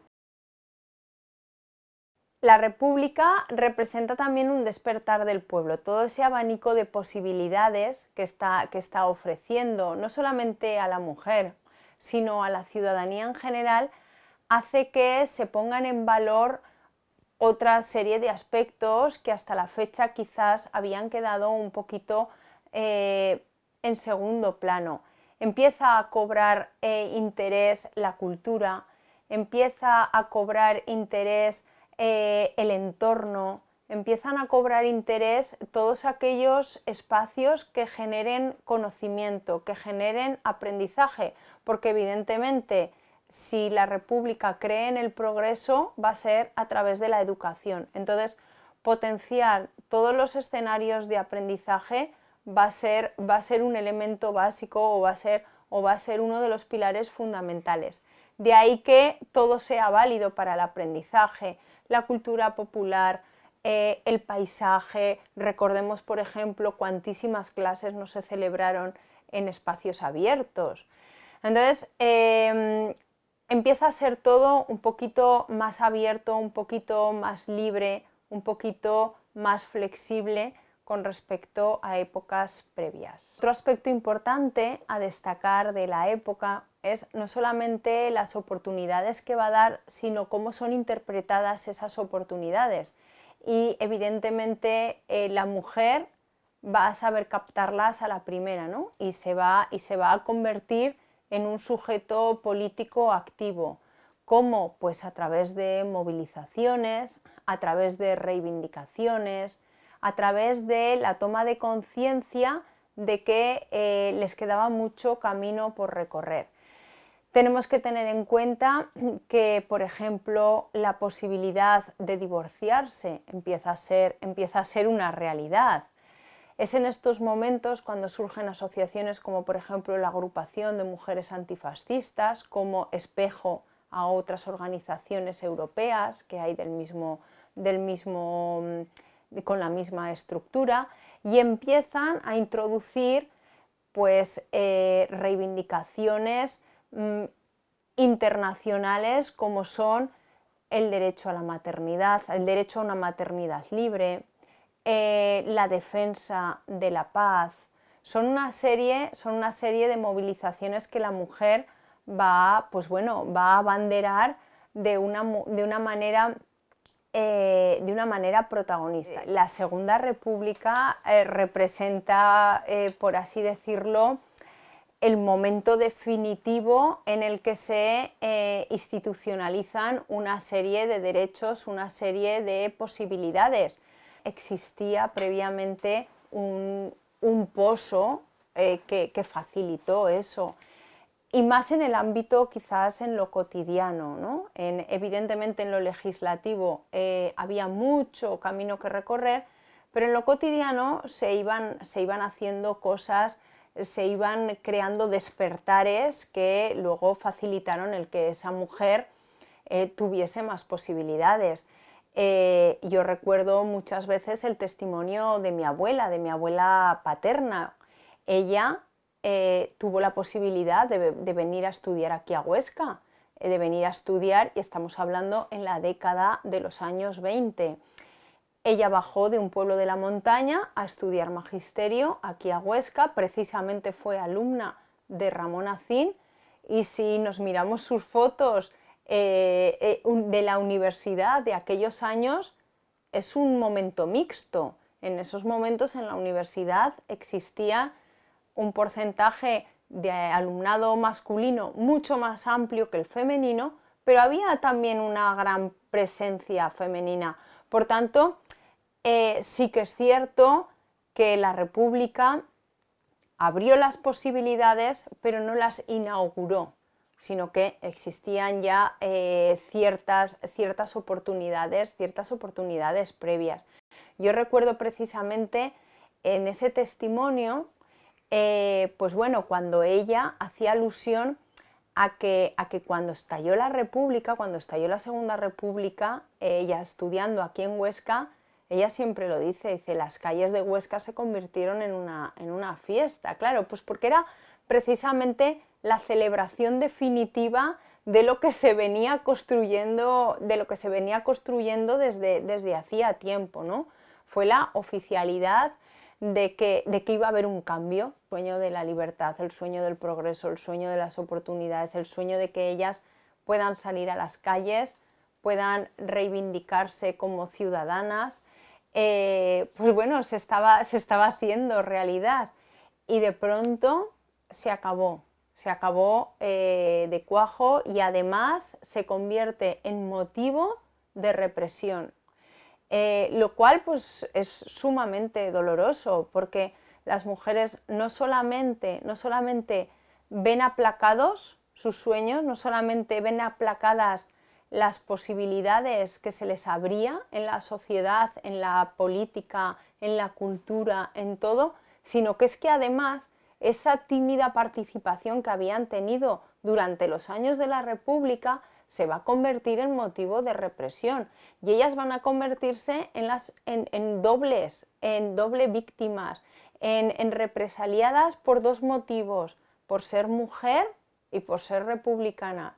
La República representa también un despertar del pueblo, todo ese abanico de posibilidades que está ofreciendo, no solamente a la mujer, sino a la ciudadanía en general, hace que se pongan en valor otra serie de aspectos que hasta la fecha quizás habían quedado un poquito en segundo plano. Empieza a cobrar interés la cultura, empieza a cobrar interés el entorno, empiezan a cobrar interés todos aquellos espacios que generen conocimiento, que generen aprendizaje, porque evidentemente si la República cree en el progreso va a ser a través de la educación. Entonces, potenciar todos los escenarios de aprendizaje va a ser un elemento básico o va a ser uno de los pilares fundamentales. De ahí que todo sea válido para el aprendizaje, la cultura popular, el paisaje. Recordemos, por ejemplo, cuantísimas clases no se celebraron en espacios abiertos. Entonces, empieza a ser todo un poquito más abierto, un poquito más libre, un poquito más flexible con respecto a épocas previas. Otro aspecto importante a destacar de la época es no solamente las oportunidades que va a dar, sino cómo son interpretadas esas oportunidades. Y evidentemente la mujer va a saber captarlas a la primera, ¿no? y se va a convertir en un sujeto político activo. ¿Cómo? Pues a través de movilizaciones, a través de reivindicaciones, a través de la toma de conciencia de que les quedaba mucho camino por recorrer. Tenemos que tener en cuenta que, por ejemplo, la posibilidad de divorciarse empieza a ser una realidad. Es en estos momentos cuando surgen asociaciones como, por ejemplo, la Agrupación de Mujeres Antifascistas, como espejo a otras organizaciones europeas que hay con la misma estructura, y empiezan a introducir pues, reivindicaciones internacionales como son el derecho a la maternidad, el derecho a una maternidad libre, la defensa de la paz. Son una serie de movilizaciones que la mujer va a abanderar de una manera protagonista. La Segunda República representa, por así decirlo, el momento definitivo en el que se institucionalizan una serie de derechos, una serie de posibilidades. Existía previamente un pozo que facilitó eso. Y más en el ámbito, quizás en lo cotidiano, ¿no? Evidentemente en lo legislativo había mucho camino que recorrer, pero en lo cotidiano se iban haciendo cosas, se iban creando despertares que luego facilitaron el que esa mujer tuviese más posibilidades. Yo recuerdo muchas veces el testimonio de mi abuela paterna. Ella tuvo la posibilidad de venir a estudiar aquí a Huesca, de venir a estudiar, y estamos hablando en la década de los años 20. Ella bajó de un pueblo de la montaña a estudiar magisterio aquí a Huesca, precisamente fue alumna de Ramón Acín, y si nos miramos sus fotos de la universidad de aquellos años, es un momento mixto. En esos momentos en la universidad existía un porcentaje de alumnado masculino mucho más amplio que el femenino, pero había también una gran presencia femenina. Por tanto, sí que es cierto que la República abrió las posibilidades, pero no las inauguró, sino que existían ya ciertas oportunidades previas. Yo recuerdo precisamente en ese testimonio, pues bueno, cuando ella hacía alusión a que cuando estalló la República, cuando estalló la Segunda República, ella estudiando aquí en Huesca, ella siempre lo dice, las calles de Huesca se convirtieron en una fiesta. Claro, pues porque era precisamente la celebración definitiva de lo que se venía construyendo, desde hacía tiempo, ¿no? Fue la oficialidad de que iba a haber un cambio, el sueño de la libertad, el sueño del progreso, el sueño de las oportunidades, el sueño de que ellas puedan salir a las calles, puedan reivindicarse como ciudadanas. Pues bueno, se estaba haciendo realidad, y de pronto se acabó de cuajo, y además se convierte en motivo de represión. Lo cual pues, es sumamente doloroso, porque las mujeres no solamente ven aplacados sus sueños, no solamente ven aplacadas las posibilidades que se les abría en la sociedad, en la política, en la cultura, en todo, sino que es que además esa tímida participación que habían tenido durante los años de la República se va a convertir en motivo de represión, y ellas van a convertirse en doble víctimas, en represaliadas por dos motivos: por ser mujer y por ser republicana.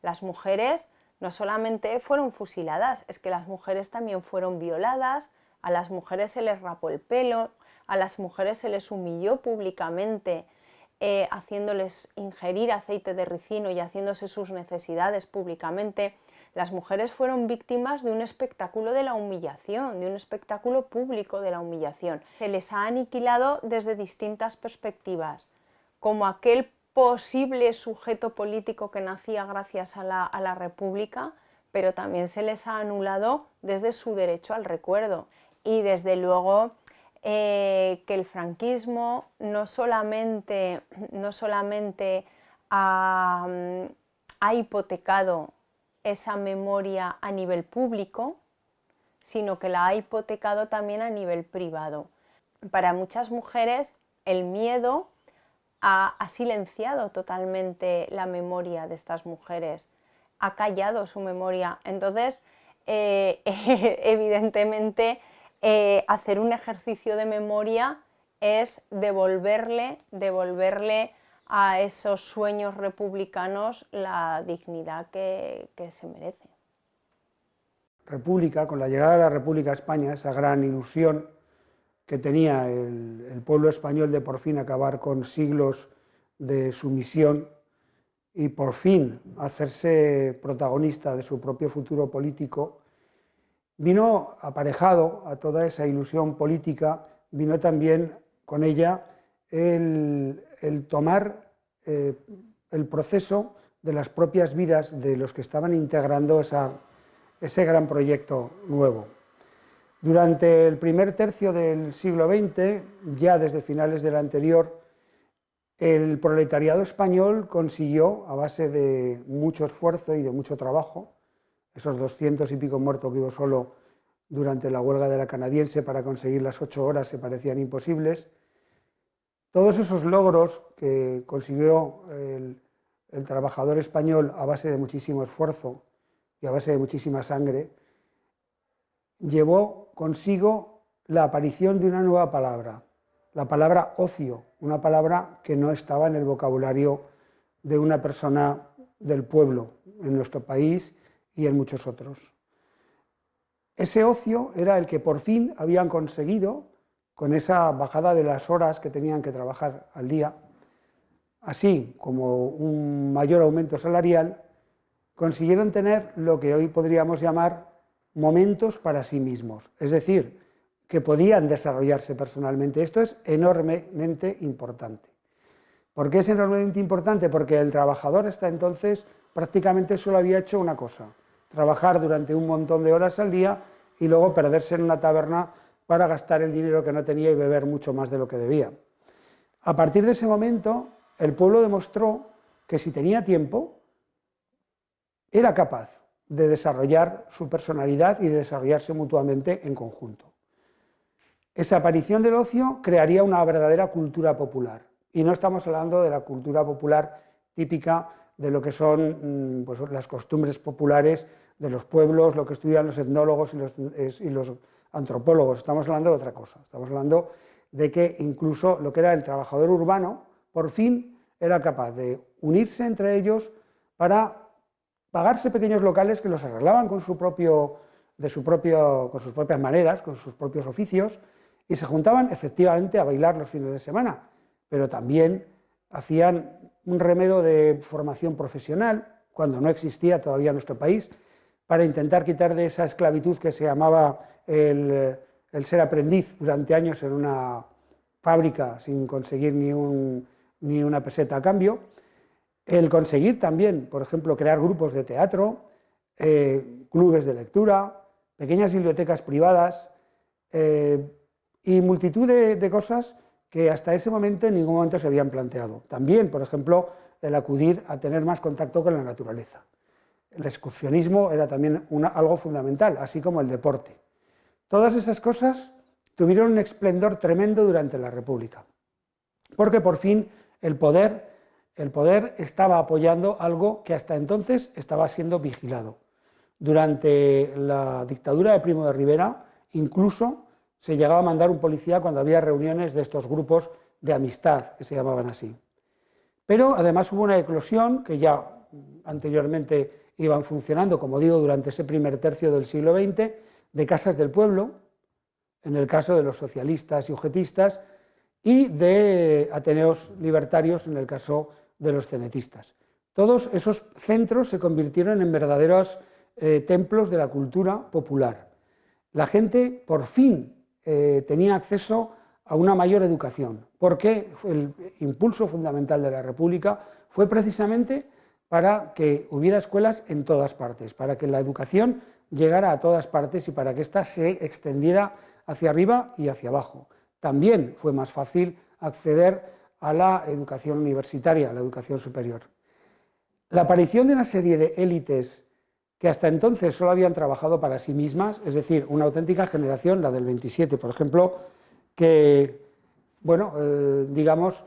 Las mujeres no solamente fueron fusiladas, es que las mujeres también fueron violadas, a las mujeres se les rapó el pelo, a las mujeres se les humilló públicamente, haciéndoles ingerir aceite de ricino y haciéndose sus necesidades públicamente. Las mujeres fueron víctimas de un espectáculo de la humillación, de un espectáculo público de la humillación. Se les ha aniquilado desde distintas perspectivas, como aquel posible sujeto político que nacía gracias a la República, pero también se les ha anulado desde su derecho al recuerdo. Y desde luego que el franquismo no solamente ha hipotecado esa memoria a nivel público, sino que la ha hipotecado también a nivel privado. Para muchas mujeres el miedo ha silenciado totalmente la memoria de estas mujeres, ha callado su memoria. Entonces, evidentemente, hacer un ejercicio de memoria es devolverle a esos sueños republicanos la dignidad que se merece. República, con la llegada de la República a España, esa gran ilusión que tenía el pueblo español de por fin acabar con siglos de sumisión y por fin hacerse protagonista de su propio futuro político, vino aparejado a toda esa ilusión política, vino también con ella el tomar el proceso de las propias vidas de los que estaban integrando ese gran proyecto nuevo. Durante el primer tercio del siglo XX, ya desde finales del anterior, el proletariado español consiguió, a base de mucho esfuerzo y de mucho trabajo, esos 200 y pico muertos que hubo solo durante la huelga de la canadiense para conseguir las 8 horas que parecían imposibles, todos esos logros que consiguió el trabajador español a base de muchísimo esfuerzo y a base de muchísima sangre, llevó consigo la aparición de una nueva palabra, la palabra ocio, una palabra que no estaba en el vocabulario de una persona del pueblo en nuestro país y en muchos otros. Ese ocio era el que por fin habían conseguido con esa bajada de las horas que tenían que trabajar al día, así como un mayor aumento salarial, consiguieron tener lo que hoy podríamos llamar momentos para sí mismos, es decir, que podían desarrollarse personalmente. Esto es enormemente importante. ¿Por qué es enormemente importante? Porque el trabajador hasta entonces prácticamente solo había hecho una cosa: trabajar durante un montón de horas al día y luego perderse en una taberna para gastar el dinero que no tenía y beber mucho más de lo que debía. A partir de ese momento, el pueblo demostró que si tenía tiempo, era capaz de desarrollar su personalidad y de desarrollarse mutuamente en conjunto. Esa aparición del ocio crearía una verdadera cultura popular. Y no estamos hablando de la cultura popular típica de lo que son pues, las costumbres populares de los pueblos, lo que estudian los etnólogos y los antropólogos. Estamos hablando de otra cosa. Estamos hablando de que incluso lo que era el trabajador urbano, por fin era capaz de unirse entre ellos para pagarse pequeños locales que los arreglaban con sus propias maneras, con sus propios oficios, y se juntaban efectivamente a bailar los fines de semana, pero también hacían un remedio de formación profesional, cuando no existía todavía en nuestro país, para intentar quitar de esa esclavitud que se llamaba el ser aprendiz durante años en una fábrica sin conseguir ni una peseta a cambio, el conseguir también, por ejemplo, crear grupos de teatro, clubes de lectura, pequeñas bibliotecas privadas y multitud de cosas que hasta ese momento en ningún momento se habían planteado. También, por ejemplo, el acudir a tener más contacto con la naturaleza. El excursionismo era también algo fundamental, así como el deporte. Todas esas cosas tuvieron un esplendor tremendo durante la República, porque por fin el poder estaba apoyando algo que hasta entonces estaba siendo vigilado. Durante la dictadura de Primo de Rivera, incluso se llegaba a mandar un policía cuando había reuniones de estos grupos de amistad, que se llamaban así. Pero además hubo una eclosión, que ya anteriormente iban funcionando, como digo, durante ese primer tercio del siglo XX, de casas del pueblo, en el caso de los socialistas y ugetistas, y de ateneos libertarios, en el caso de los cenetistas. Todos esos centros se convirtieron en verdaderos templos de la cultura popular. La gente, por fin, tenía acceso a una mayor educación, porque el impulso fundamental de la República fue precisamente para que hubiera escuelas en todas partes, para que la educación llegara a todas partes y para que ésta se extendiera hacia arriba y hacia abajo. También fue más fácil acceder a la educación universitaria, a la educación superior. La aparición de una serie de élites que hasta entonces solo habían trabajado para sí mismas, es decir, una auténtica generación, la del 27, por ejemplo, que, bueno, digamos,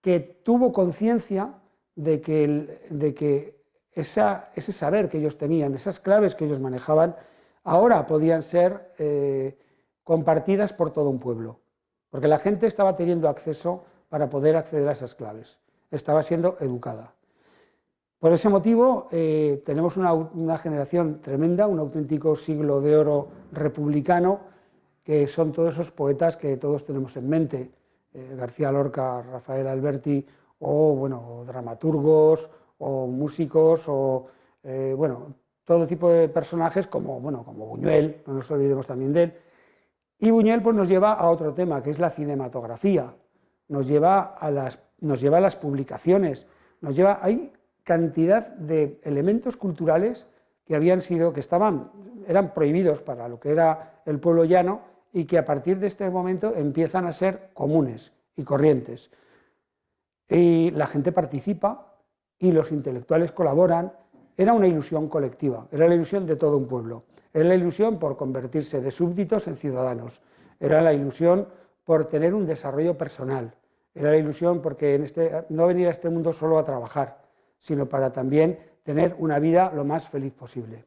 que tuvo conciencia de que ese saber que ellos tenían, esas claves que ellos manejaban, ahora podían ser compartidas por todo un pueblo, porque la gente estaba teniendo acceso para poder acceder a esas claves, estaba siendo educada. Por ese motivo tenemos una generación tremenda, un auténtico siglo de oro republicano, que son todos esos poetas que todos tenemos en mente, García Lorca, Rafael Alberti, o bueno, dramaturgos, o músicos, o bueno, todo tipo de personajes como Buñuel, no nos olvidemos también de él. Y Buñuel pues, nos lleva a otro tema, que es la cinematografía, nos lleva a las publicaciones, hay cantidad de elementos culturales que eran prohibidos para lo que era el pueblo llano y que a partir de este momento empiezan a ser comunes y corrientes. Y la gente participa y los intelectuales colaboran. Era una ilusión colectiva, era la ilusión de todo un pueblo, era la ilusión por convertirse de súbditos en ciudadanos, era la ilusión por tener un desarrollo personal, era la ilusión porque no venir a este mundo solo a trabajar, sino para también tener una vida lo más feliz posible.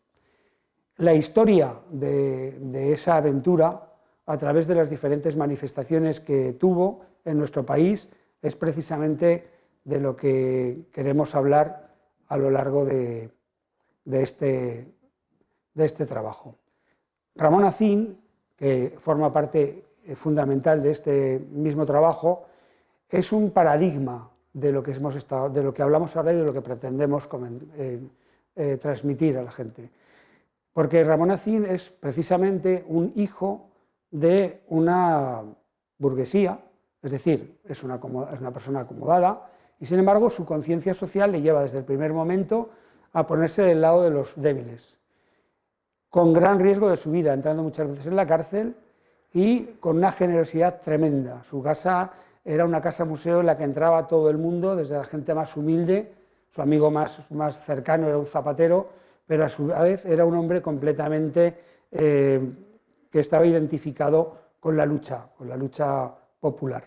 La historia de esa aventura, a través de las diferentes manifestaciones que tuvo en nuestro país, es precisamente de lo que queremos hablar a lo largo de este trabajo. Ramón Acín, que forma parte fundamental de este mismo trabajo, es un paradigma de lo que hablamos ahora y de lo que pretendemos transmitir a la gente. Porque Ramón Acín es precisamente un hijo de una burguesía, es decir, es una persona acomodada, y sin embargo su conciencia social le lleva desde el primer momento a ponerse del lado de los débiles, con gran riesgo de su vida, entrando muchas veces en la cárcel y con una generosidad tremenda. Su casa era una casa museo en la que entraba todo el mundo, desde la gente más humilde, su amigo más cercano era un zapatero, pero a su vez era un hombre completamente que estaba identificado con la lucha popular.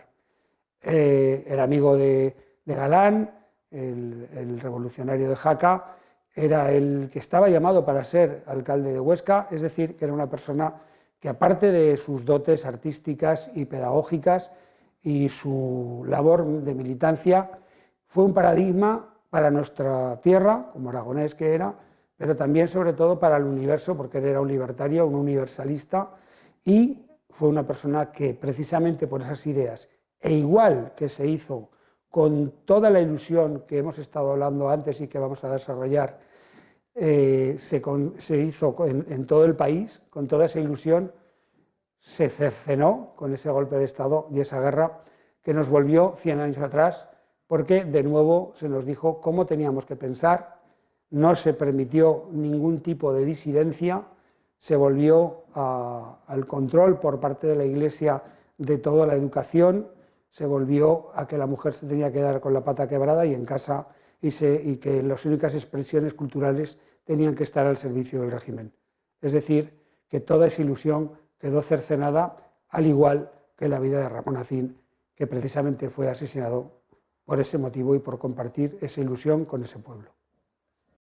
Era amigo de Galán, el revolucionario de Jaca, era el que estaba llamado para ser alcalde de Huesca, es decir, que era una persona que aparte de sus dotes artísticas y pedagógicas y su labor de militancia, fue un paradigma para nuestra tierra, como aragonés que era, pero también sobre todo para el universo, porque él era un libertario, un universalista, y fue una persona que precisamente por esas ideas, e igual que se hizo con toda la ilusión que hemos estado hablando antes y que vamos a desarrollar, se hizo en todo el país, con toda esa ilusión, se cercenó con ese golpe de Estado y esa guerra que nos volvió 100 años atrás, porque de nuevo se nos dijo cómo teníamos que pensar, no se permitió ningún tipo de disidencia, se volvió al control por parte de la Iglesia de toda la educación, se volvió a que la mujer se tenía que dar con la pata quebrada y en casa, y que las únicas expresiones culturales tenían que estar al servicio del régimen. Es decir, que toda esa ilusión quedó cercenada, al igual que la vida de Ramón Acín, que precisamente fue asesinado por ese motivo y por compartir esa ilusión con ese pueblo.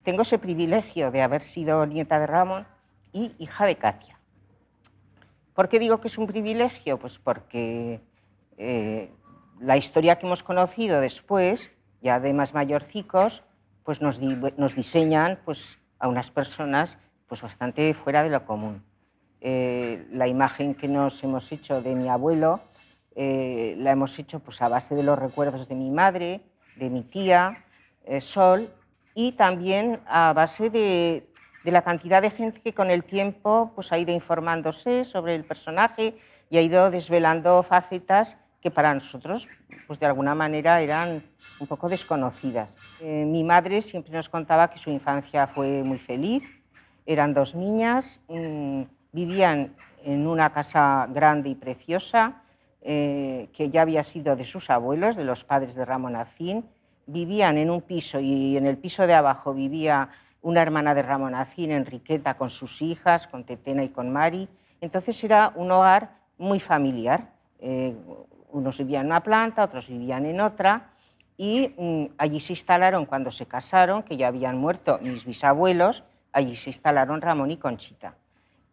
Tengo ese privilegio de haber sido nieta de Ramón y hija de Katia. ¿Por qué digo que es un privilegio? Pues porque la historia que hemos conocido después, ya de más mayorcicos, pues nos diseñan pues, a unas personas pues, bastante fuera de lo común. La imagen que nos hemos hecho de mi abuelo la hemos hecho pues, a base de los recuerdos de mi madre, de mi tía, Sol, y también a base de la cantidad de gente que con el tiempo pues, ha ido informándose sobre el personaje y ha ido desvelando facetas que para nosotros pues, de alguna manera eran un poco desconocidas. Mi madre siempre nos contaba que su infancia fue muy feliz, eran dos niñas, vivían en una casa grande y preciosa, que ya había sido de sus abuelos, de los padres de Ramón Acín. vivían en un piso y en el piso de abajo vivía una hermana de Ramón Acín, Enriqueta, con sus hijas, con Tetena y con Mari. Entonces era un hogar muy familiar. Unos vivían en una planta, otros vivían en otra, y allí se instalaron, cuando se casaron, que ya habían muerto mis bisabuelos, allí se instalaron Ramón y Conchita.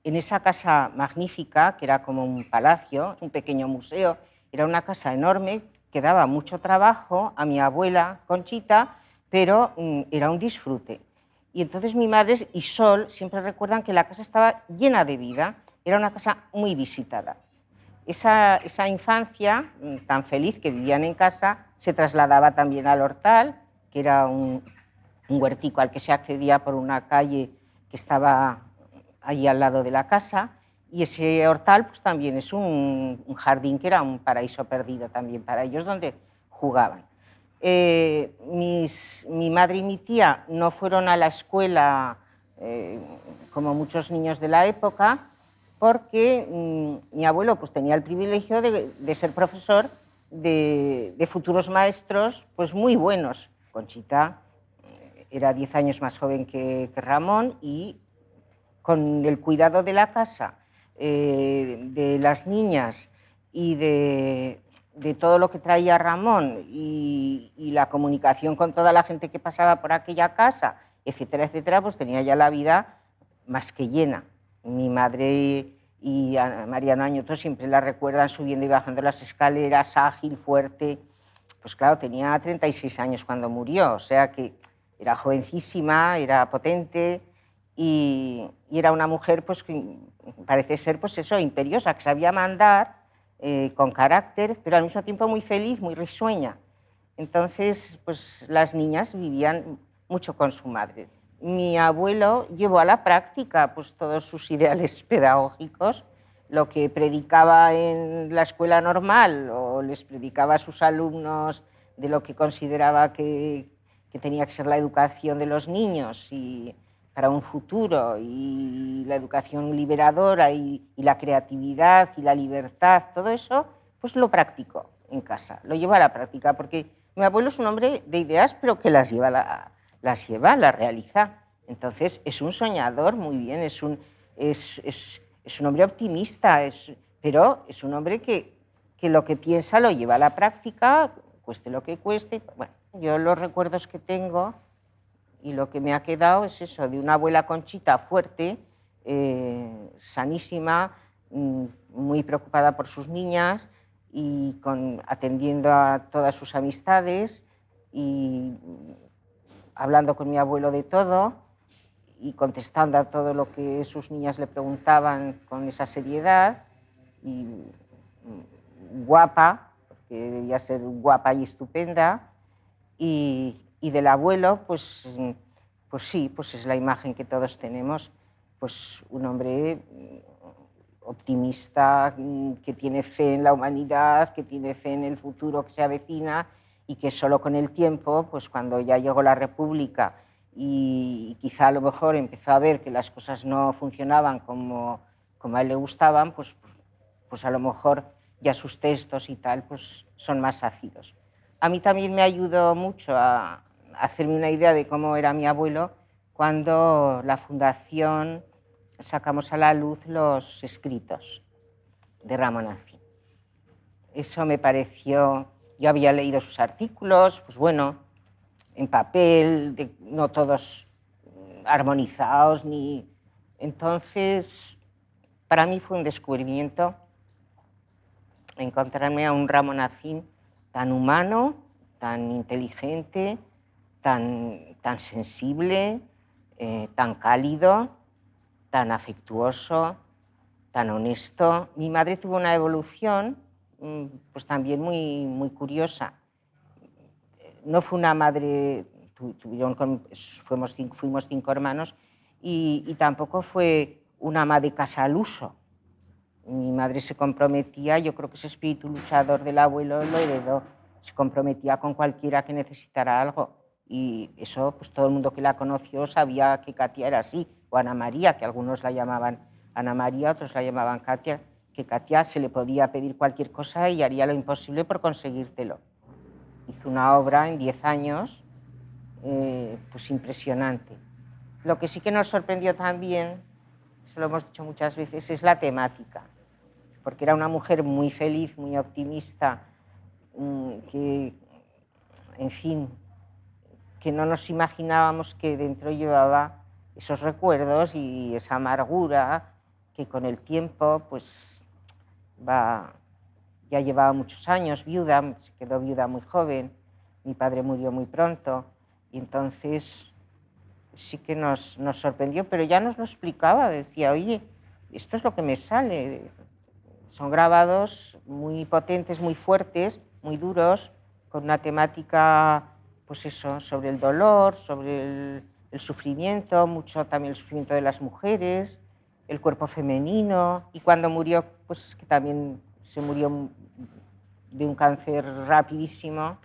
En esa casa magnífica, que era como un palacio, un pequeño museo, era una casa enorme que daba mucho trabajo a mi abuela Conchita, pero era un disfrute. Y entonces mi madre y Sol siempre recuerdan que la casa estaba llena de vida, era una casa muy visitada. Esa infancia tan feliz que vivían en casa se trasladaba también al Hortal, que era un huertico al que se accedía por una calle que estaba allí al lado de la casa, y ese Hortal pues, también es un jardín que era un paraíso perdido también para ellos, donde jugaban. Mi madre y mi tía no fueron a la escuela como muchos niños de la época, porque mi abuelo pues, tenía el privilegio de ser profesor de futuros maestros pues, muy buenos. Conchita era 10 años más joven que Ramón, y con el cuidado de la casa, de las niñas y de todo lo que traía Ramón y la comunicación con toda la gente que pasaba por aquella casa, etcétera, etcétera, pues tenía ya la vida más que llena. Mi madre y Mariano Añoto siempre la recuerdan subiendo y bajando las escaleras, ágil, fuerte. Pues claro, tenía 36 años cuando murió, o sea que era jovencísima, era potente y era una mujer pues, que parece ser pues eso, imperiosa, que sabía mandar, con carácter, pero al mismo tiempo muy feliz, muy risueña. Entonces, pues las niñas vivían mucho con su madre. Mi abuelo llevó a la práctica pues, todos sus ideales pedagógicos, lo que predicaba en la escuela normal o les predicaba a sus alumnos de lo que consideraba que tenía que ser la educación de los niños y para un futuro, y la educación liberadora y la creatividad y la libertad, todo eso, pues lo practicó en casa, lo lleva a la práctica, porque mi abuelo es un hombre de ideas, pero que las las realiza. Entonces es un soñador, muy bien, es un hombre optimista, pero es un hombre que lo que piensa lo lleva a la práctica, cueste lo que cueste. Bueno, yo los recuerdos que tengo y lo que me ha quedado es eso, de una abuela Conchita fuerte, sanísima, muy preocupada por sus niñas y atendiendo a todas sus amistades y hablando con mi abuelo de todo y contestando a todo lo que sus niñas le preguntaban con esa seriedad, y guapa, porque debía ser guapa y estupenda, y del abuelo, pues sí, pues es la imagen que todos tenemos, pues un hombre optimista, que tiene fe en la humanidad, que tiene fe en el futuro que se avecina, y que solo con el tiempo, pues cuando ya llegó la República y quizá a lo mejor empezó a ver que las cosas no funcionaban como a él le gustaban, pues a lo mejor ya sus textos y tal pues son más ácidos. A mí también me ayudó mucho a hacerme una idea de cómo era mi abuelo cuando la Fundación sacamos a la luz los escritos de Ramón Acín. Eso me pareció, yo había leído sus artículos, pues bueno, en papel, no todos armonizados, entonces para mí fue un descubrimiento encontrarme a un Ramón Acín tan humano, tan inteligente, tan sensible, tan cálido, tan afectuoso, tan honesto. Mi madre tuvo una evolución pues también muy curiosa. No fue una madre, fuimos 5 hermanos, y tampoco fue una ama de casa al uso. Mi madre se comprometía, yo creo que ese espíritu luchador del abuelo lo heredó, se comprometía con cualquiera que necesitara algo, y eso pues todo el mundo que la conoció sabía que Katia era así, o Ana María, que algunos la llamaban Ana María, otros la llamaban Katia, que Katia se le podía pedir cualquier cosa y haría lo imposible por conseguírtelo. hizo una obra en 10 años, pues impresionante. Lo que sí que nos sorprendió también, eso lo hemos dicho muchas veces, es la temática, porque era una mujer muy feliz, muy optimista, que, en fin, que no nos imaginábamos que dentro llevaba esos recuerdos y esa amargura que con el tiempo pues ya llevaba muchos años viuda, se quedó viuda muy joven, mi padre murió muy pronto y entonces sí que nos sorprendió, pero ya nos lo explicaba, decía, oye, esto es lo que me sale. Son grabados muy potentes, muy fuertes, muy duros, con una temática, pues eso, sobre el dolor, sobre el sufrimiento, mucho también el sufrimiento de las mujeres, el cuerpo femenino. Y cuando murió, pues que también se murió de un cáncer rapidísimo,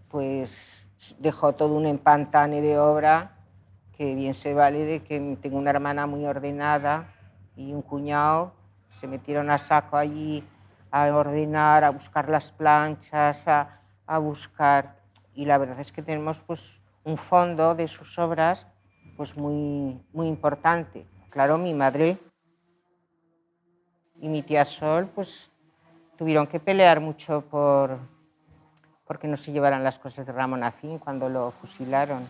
pues dejó todo un empantane de obra que bien se vale de que tengo una hermana muy ordenada y un cuñado, se metieron a saco allí a ordenar, a buscar las planchas, a buscar, y la verdad es que tenemos pues un fondo de sus obras pues muy importante. Claro, mi madre y mi tía Sol pues tuvieron que pelear mucho porque no se llevaran las cosas de Ramón Acín cuando lo fusilaron.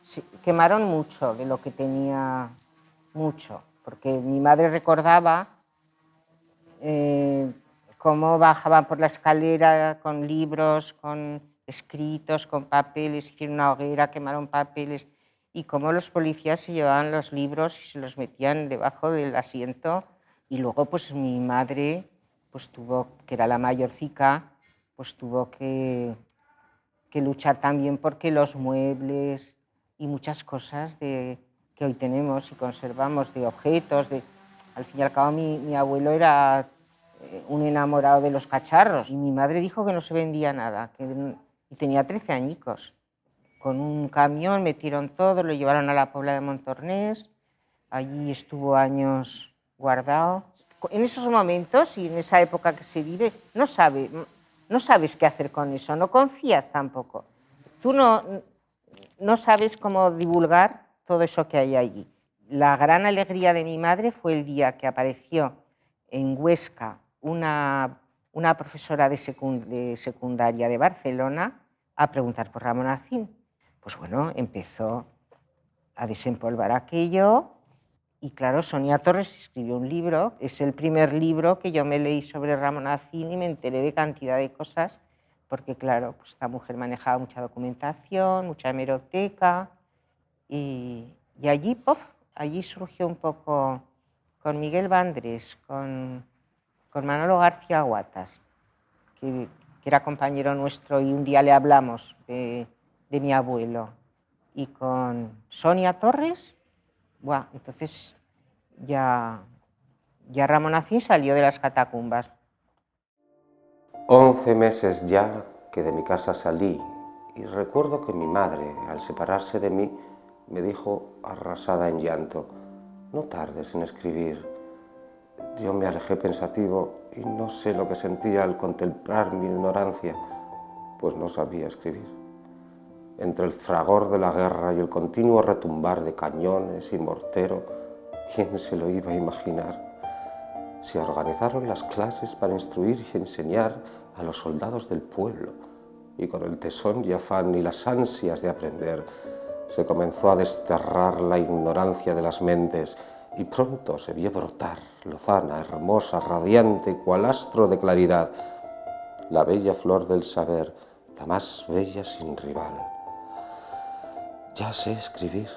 Sí, quemaron mucho de lo que tenía, mucho, porque mi madre recordaba cómo bajaban por la escalera con libros, con escritos, con papeles, hicieron una hoguera, quemaron papeles, y cómo los policías se llevaban los libros y se los metían debajo del asiento. Y luego pues mi madre, pues que era la mayorcica, pues tuvo que luchar también porque los muebles y muchas cosas que hoy tenemos y conservamos, de objetos, al fin y al cabo mi abuelo era un enamorado de los cacharros y mi madre dijo que no se vendía nada, y tenía 13 añicos. Con un camión metieron todo, lo llevaron a la Pobla de Montornès, allí estuvo años guardado. En esos momentos y en esa época que se vive, no sabes qué hacer con eso, no confías tampoco. Tú no sabes cómo divulgar todo eso que hay allí. La gran alegría de mi madre fue el día que apareció en Huesca una profesora de secundaria de Barcelona a preguntar por Ramón Acín. Pues bueno, empezó a desempolvar aquello y claro, Sonia Torres escribió un libro. Es el primer libro que yo me leí sobre Ramón Acín y me enteré de cantidad de cosas porque claro, pues esta mujer manejaba mucha documentación, mucha hemeroteca y allí surgió un poco con Miguel Vandrés, con Manolo García Guatas, que era compañero nuestro y un día le hablamos de mi abuelo, y con Sonia Torres, entonces ya Ramón Acín salió de las catacumbas. 11 meses ya que de mi casa salí y recuerdo que mi madre, al separarse de mí, me dijo arrasada en llanto, no tardes en escribir. Yo me alejé pensativo y no sé lo que sentía al contemplar mi ignorancia, pues no sabía escribir. Entre el fragor de la guerra y el continuo retumbar de cañones y mortero, ¿quién se lo iba a imaginar? Se organizaron las clases para instruir y enseñar a los soldados del pueblo, y con el tesón y afán y las ansias de aprender, se comenzó a desterrar la ignorancia de las mentes, y pronto se vio brotar, lozana, hermosa, radiante, cual astro de claridad, la bella flor del saber, la más bella sin rival. Ya sé escribir.